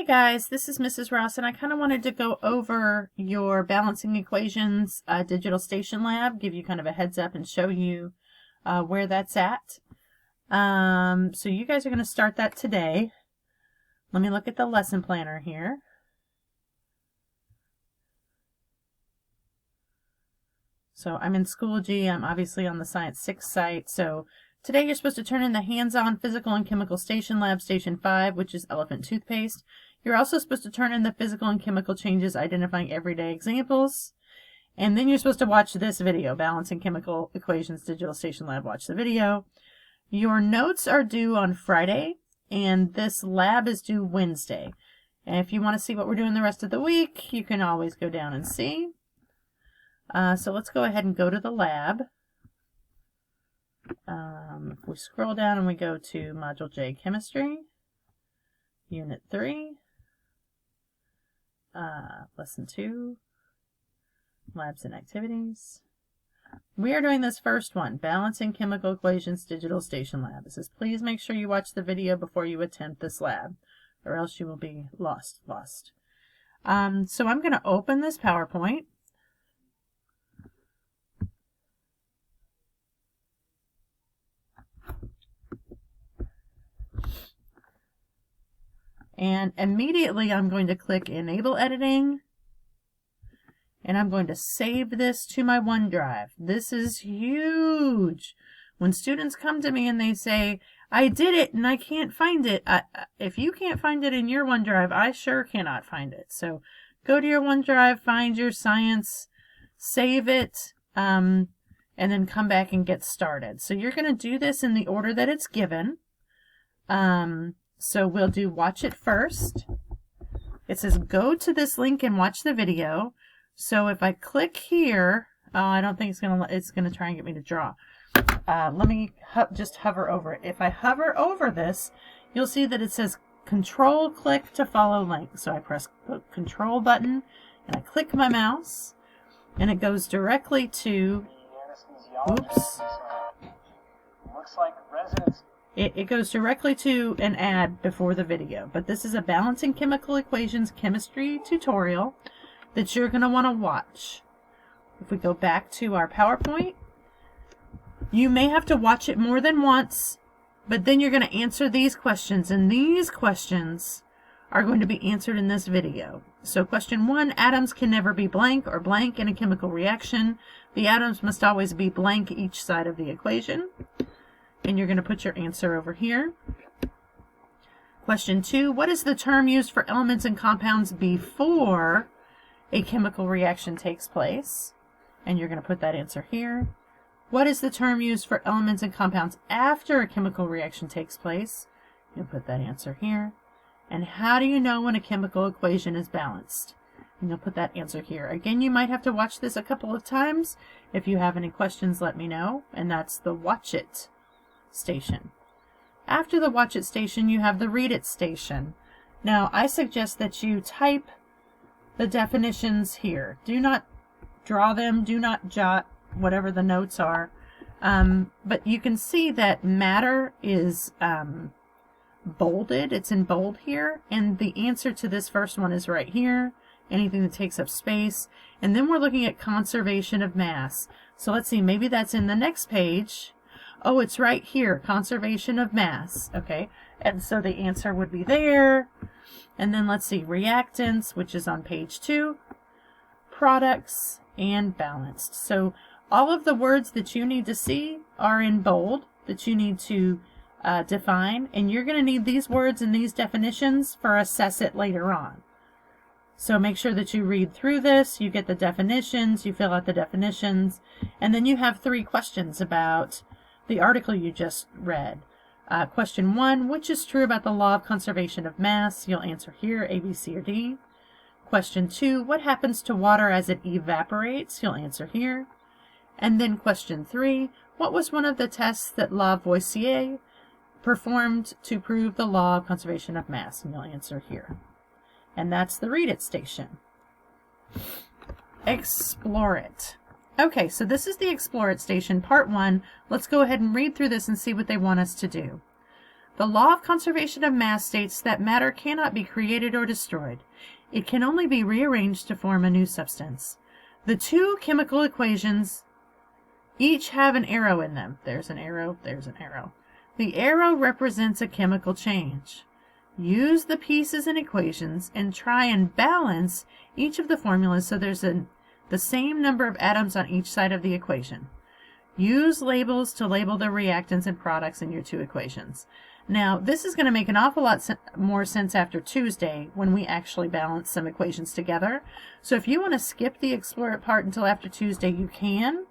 Hey guys, this is Mrs. Ross, and I kind of wanted to go over your balancing equations digital station lab, give you kind of a heads up and show you where that's at. So you guys are going to start that today. Let me look at the lesson planner here. So I'm in Schoology. I'm obviously on the Science 6 site. So today you're supposed to turn in the hands-on physical and chemical station lab, station 5, which is elephant toothpaste. You're also supposed to turn in the physical and chemical changes identifying everyday examples. And then you're supposed to watch this video, Balancing Chemical Equations Digital Station Lab. Watch the video. Your notes are due on Friday, and this lab is due Wednesday. And if you want to see what we're doing the rest of the week, you can always go down and see. So let's go ahead and go to the lab. If we scroll down and we go to Module J, Chemistry, Unit 3, Lesson 2, Labs and Activities. We are doing this first one, Balancing Chemical Equations Digital Station Lab. It says, please make sure you watch the video before you attempt this lab, or else you will be lost. So I'm going to open this PowerPoint. And immediately I'm going to click Enable Editing, and I'm going to save this to my OneDrive. This is huge. When students come to me and they say, I did it and I can't find it. If you can't find it in your OneDrive, I sure cannot find it. So go to your OneDrive, find your science, save it, and then come back and get started. So you're going to do this in the order that it's given. So we'll do watch it first. It says go to this link and watch the video. So if I click here, I don't think it's gonna try and get me to draw. Let me just hover over it. If I hover over this, you'll see that it says control click to follow link. So I press the control button and I click my mouse and it goes directly to, oops. Looks like residents. It goes directly to an ad before the video, but this is a Balancing Chemical Equations chemistry tutorial that you're going to want to watch. If we go back to our PowerPoint, you may have to watch it more than once, but then you're going to answer these questions, and these questions are going to be answered in this video. So question 1, atoms can never be blank or blank in a chemical reaction. The atoms must always be blank each side of the equation. And you're going to put your answer over here. Question 2, what is the term used for elements and compounds before a chemical reaction takes place? And you're going to put that answer here. What is the term used for elements and compounds after a chemical reaction takes place? You'll put that answer here. And how do you know when a chemical equation is balanced? And you'll put that answer here. Again, you might have to watch this a couple of times. If you have any questions, let me know. And that's the watch it station. After the watch it station, you have the read it station. Now, I suggest that you type the definitions here. Do not draw them, do not jot whatever the notes are. But you can see that matter is bolded. It's in bold here, and the answer to this first one is right here. Anything that takes up space. And then we're looking at conservation of mass. So let's see, maybe that's in the next page. Oh, it's right here, conservation of mass. Okay, and so the answer would be there. And then let's see, reactants, which is on page 2, products, and balanced. So all of the words that you need to see are in bold, that you need to define, and you're going to need these words and these definitions for assess it later on. So make sure that you read through this, you get the definitions, you fill out the definitions, and then you have 3 questions about the article you just read. Question 1, which is true about the law of conservation of mass? You'll answer here, A, B, C, or D. Question 2, what happens to water as it evaporates? You'll answer here. And then question 3, what was one of the tests that Lavoisier performed to prove the law of conservation of mass? And you'll answer here. And that's the read it station. Explore it. Okay, so this is the Explore It station, part 1. Let's go ahead and read through this and see what they want us to do. The law of conservation of mass states that matter cannot be created or destroyed. It can only be rearranged to form a new substance. The two chemical equations each have an arrow in them. There's an arrow, there's an arrow. The arrow represents a chemical change. Use the pieces and equations and try and balance each of the formulas so there's the same number of atoms on each side of the equation. Use labels to label the reactants and products in your two equations. Now, this is going to make an awful lot more sense after Tuesday when we actually balance some equations together. So if you want to skip the Explore It part until after Tuesday, you can.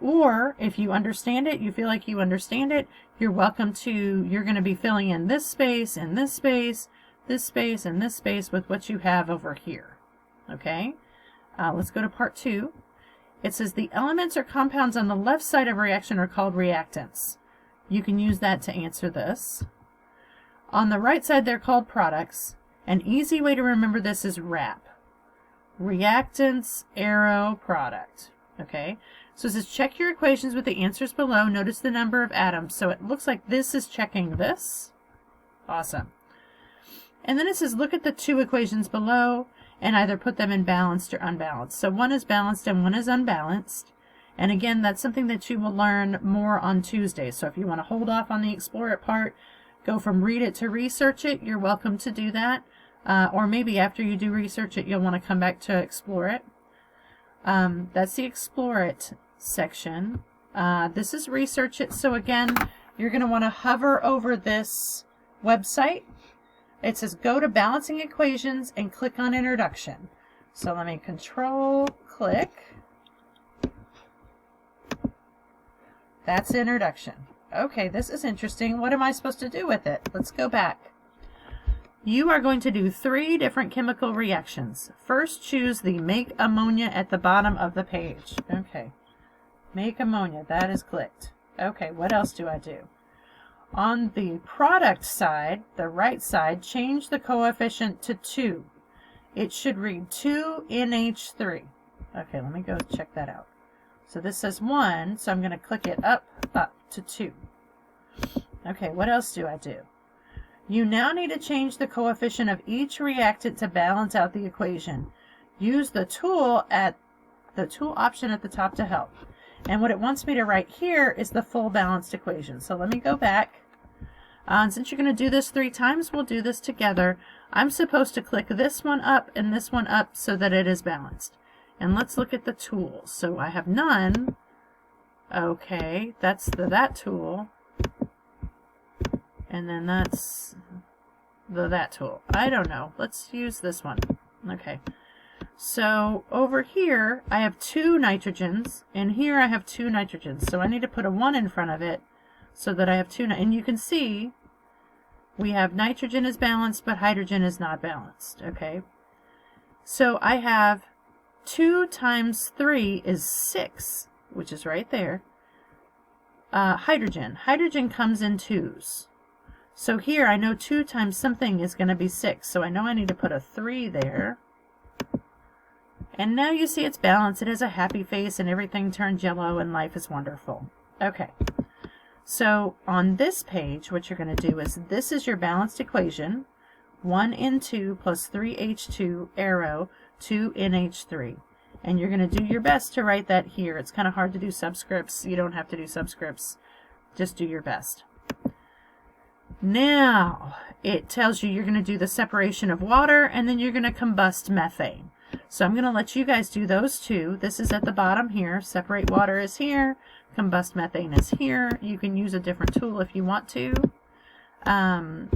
Or if you understand it, you feel like you understand it, you're welcome to, you're going to be filling in this space and this space, this space and this space with what you have over here. Okay? Let's go to part 2. It says the elements or compounds on the left side of a reaction are called reactants. You can use that to answer this. On the right side, they're called products. An easy way to remember this is RAP. Reactants, arrow, product. Okay? So it says check your equations with the answers below. Notice the number of atoms. So it looks like this is checking this. Awesome. And then it says look at the two equations below and either put them in balanced or unbalanced. So one is balanced and one is unbalanced. And again, that's something that you will learn more on Tuesday. So if you want to hold off on the Explore It part, go from read it to research it, you're welcome to do that. Or maybe after you do research it, you'll want to come back to Explore It. That's the Explore It section. This is Research It. So again, you're going to want to hover over this website. It says go to Balancing Equations and click on Introduction. So let me Control click. That's Introduction. Okay, this is interesting. What am I supposed to do with it? Let's go back. You are going to do 3 different chemical reactions. First, choose the Make Ammonia at the bottom of the page. Okay. Make ammonia. That is clicked. Okay, what else do I do? On the product side, the right side, change the coefficient to 2. It should read 2NH3. Okay, let me go check that out. So this says 1, so I'm going to click it up to 2. Okay, what else do I do? You now need to change the coefficient of each reactant to balance out the equation. Use the tool option at the top to help. And what it wants me to write here is the full balanced equation. So let me go back. And since you're going to do this 3 times, we'll do this together. I'm supposed to click this one up and this one up so that it is balanced. And let's look at the tools. So I have none. Okay, that's that tool. And then that's that tool. I don't know. Let's use this one. Okay. So over here, I have 2 nitrogens, and here I have 2 nitrogens. So I need to put a 1 in front of it so that I have 2. And you can see we have nitrogen is balanced, but hydrogen is not balanced. Okay. So I have 2 times 3 is 6, which is right there. Hydrogen. Hydrogen comes in 2s. So here I know 2 times something is going to be 6. So I know I need to put a 3 there. And now you see it's balanced. It has a happy face and everything turned yellow and life is wonderful. Okay. So on this page, what you're going to do is this is your balanced equation. 1N2 plus 3H2 arrow 2NH3. And you're going to do your best to write that here. It's kind of hard to do subscripts. You don't have to do subscripts. Just do your best. Now, it tells you you're going to do the separation of water and then you're going to combust methane. So I'm going to let you guys do those 2. This is at the bottom here. Separate water is here. Combust methane is here. You can use a different tool if you want to. And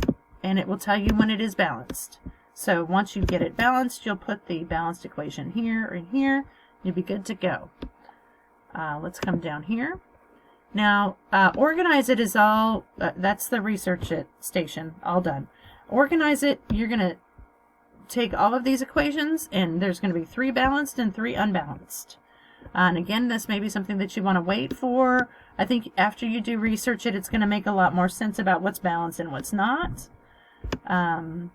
it will tell you when it is balanced. So once you get it balanced, you'll put the balanced equation here and here. You'll be good to go. Let's come down here. Now, organize it is all, that's the Research It station, all done. Organize it, you're going to take all of these equations, and there's going to be 3 balanced and 3 unbalanced. And again, this may be something that you want to wait for. I think after you do Research It, it's going to make a lot more sense about what's balanced and what's not. And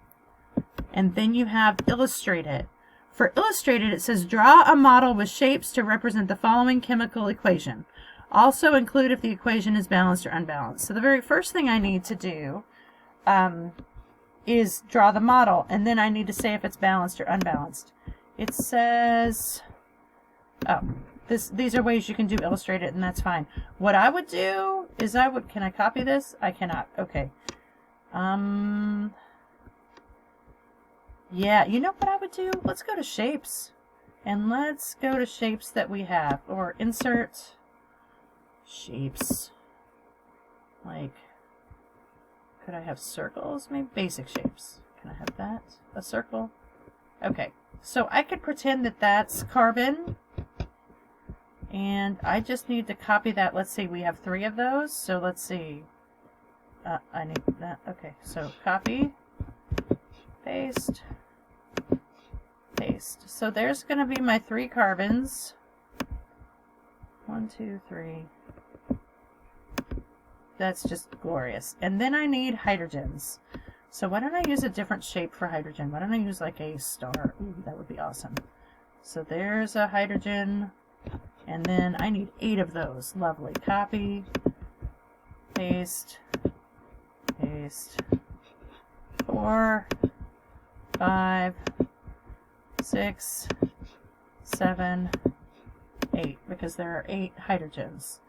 then you have Illustrate It. For Illustrated, it says draw a model with shapes to represent the following chemical equation. Also include if the equation is balanced or unbalanced. So the very first thing I need to do is draw the model, and then I need to say if it's balanced or unbalanced. It says, oh, these are ways you can do illustrate it, and that's fine. What I would do is can I copy this? I cannot. Okay. Yeah, you know what I would do? Let's go to shapes. And let's go to shapes that we have. Or insert shapes. Like, could I have circles? Maybe basic shapes. Can I have that? A circle? Okay. So I could pretend that that's carbon. And I just need to copy that. Let's see, we have 3 of those. So let's see. I need that. Okay, so copy, paste, paste. So there's going to be my 3 carbons. 1, 2, 3. That's just glorious. And then I need hydrogens. So why don't I use a different shape for hydrogen? Why don't I use like a star? Ooh, that would be awesome. So there's a hydrogen. And then I need 8 of those. Lovely. Copy, paste, paste. 4, 5, 6, 7, 8, because there are 8 hydrogens.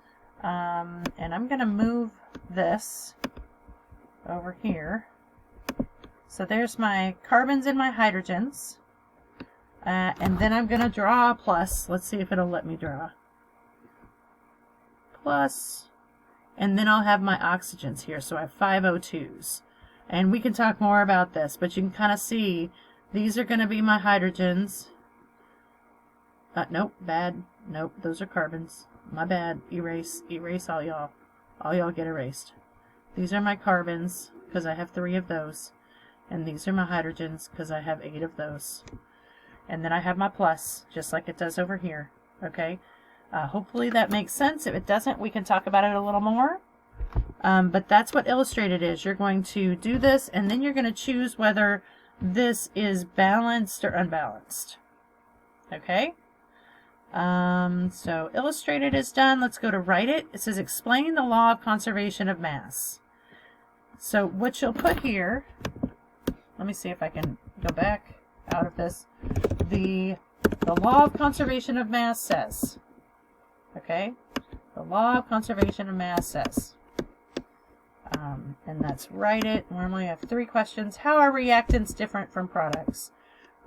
And I'm going to move this over here. So there's my carbons and my hydrogens. And then I'm going to draw a plus. Let's see if it'll let me draw. Plus. And then I'll have my oxygens here. So I have 5 O2s. And we can talk more about this, but you can kind of see these are going to be my hydrogens. Nope, bad. Nope, those are carbons. My bad. Erase. Erase all y'all. All y'all get erased. These are my carbons, because I have 3 of those. And these are my hydrogens, because I have 8 of those. And then I have my plus, just like it does over here. Okay? Hopefully that makes sense. If it doesn't, we can talk about it a little more. But that's what illustrated is. You're going to do this, and then you're going to choose whether this is balanced or unbalanced. Okay? So illustrated is done. Let's go to write it. It says explain the law of conservation of mass. So what you'll put here, let me see if I can go back out of this. The law of conservation of mass says, okay, the law of conservation of mass says, and that's write it. Normally I have 3 questions. How are reactants different from products?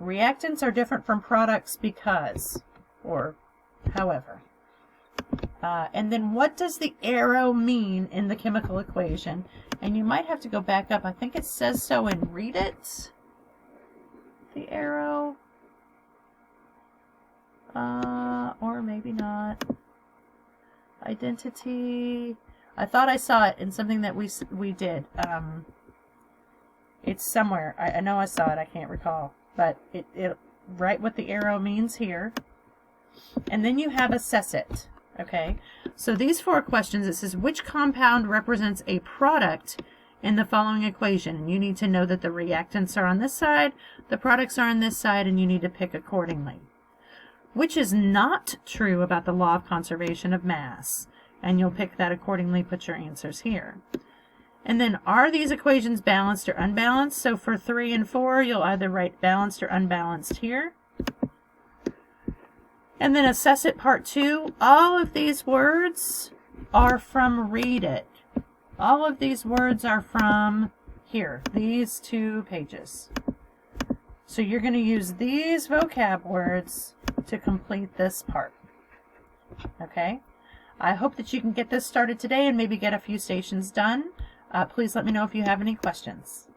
Reactants are different from products because, or however. And then what does the arrow mean in the chemical equation? And you might have to go back up. I think it says so and read it. The arrow. Or maybe not. Identity. I thought I saw it in something that we did. It's somewhere. I know I saw it. I can't recall. But it write what the arrow means here. And then you have assess it. Okay? So these 4 questions, it says which compound represents a product in the following equation? And you need to know that the reactants are on this side, the products are on this side, and you need to pick accordingly. Which is not true about the law of conservation of mass? And you'll pick that accordingly, put your answers here. And then are these equations balanced or unbalanced? So for 3 and 4, you'll either write balanced or unbalanced here. And then assess it part 2. All of these words are from read it. All of these words are from here, these 2 pages. So you're going to use these vocab words to complete this part. Okay? I hope that you can get this started today and maybe get a few stations done. Please let me know if you have any questions.